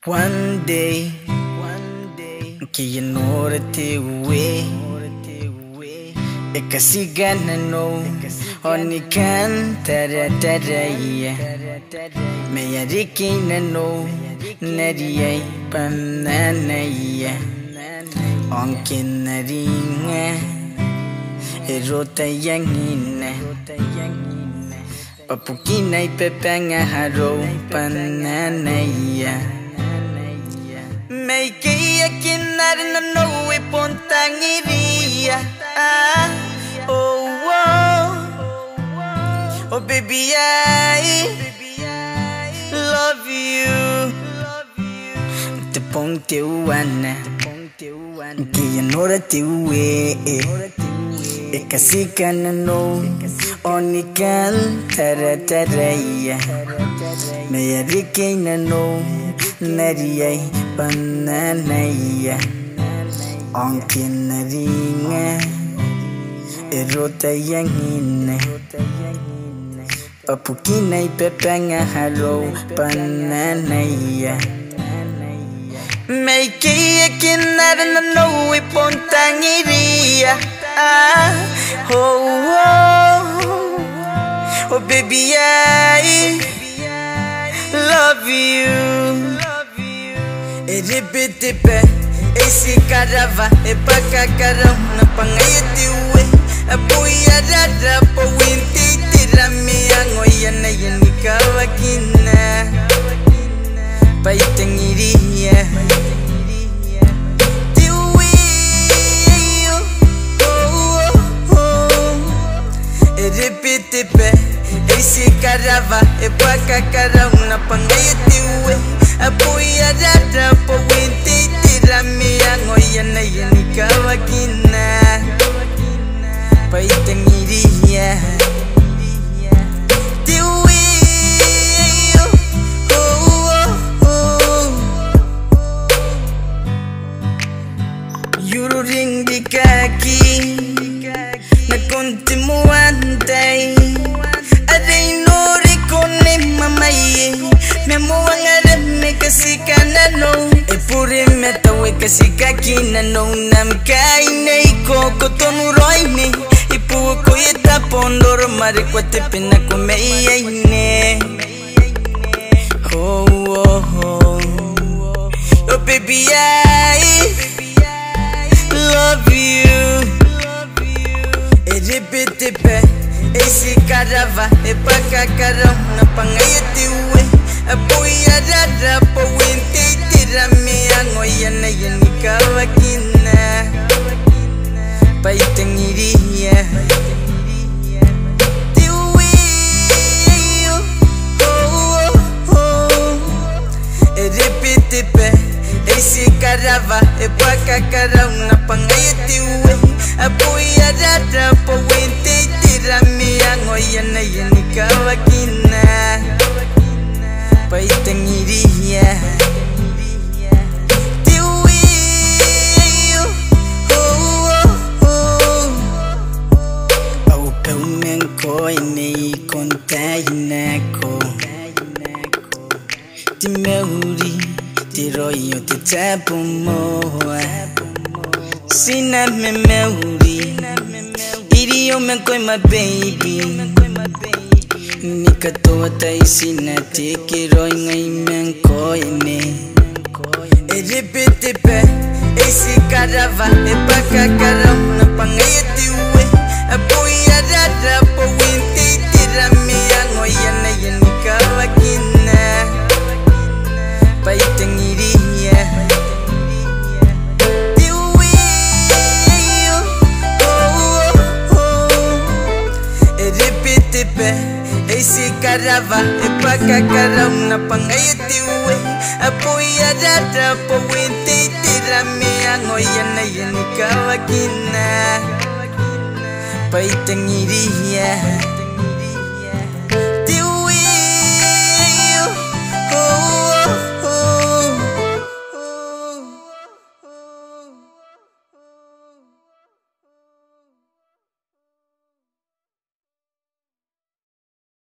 One day, que you know that we Ekasigan no Onikan tara Meyariki no Nadiye Pananaye Onkin naringa Erota yangine Papukina ipepanga haro Pananaye Make a kinar no we pontangiria. Oh baby, I love you. Te ponte uana, que ya no era te ue. E casi canano, onikan tarataraya. Me yarike no. Nariye pananaya onkin naringa erota yangine papukina ipepanga halo pananaya Meiki akinar no ipontangiria oh baby I love you Eripitipe, esi karava, epaka karam na pangayati uwe Apuya dada po winti tirami angoya na yanikawa kina Paitangiriya Tiwi Eripitipe, esi karava, epaka karam na pangayati uwe Apuya dada po winti tirami angoya na yanikawa kina Paitangiriya Tiwi Yururing di kaki na kontimuantay Aday nuri ko ni mamaye Memuangare me kasi kanano Epuri metawe kasi kakinano Namkai na iko kotonuroy ni Ipu ko ita pondor marikwate pinakumeyay ne Oh baby I love you Eripitipe esi karava epaka karam na pangayati uwe Apuya dada po winti tirami angoya na yanikawa kina Paitangiriya Tiwi Eripitipe esi karava epaka karam na pangayati uwe Apuya dada po winti tirami angoya na yanikawa kina Paitangiriya Tiwi Au kaumenko ini kontai nako Timeuri tiroyo te tapu moa Sina memeuri Irio menkoi my baby Nikatoa taisina tiki roi ngai menkoi ne Eripitipe esi karava epaka karam na pangayati uwe Apuya dada po winti tirami angoya na yanikawa kina Paitangiriya Tiwi Eripitipe esi karava epaka karam na pangayati uwe Apuya dada po winti tirami angoya na yanikawa kina Paitangiriya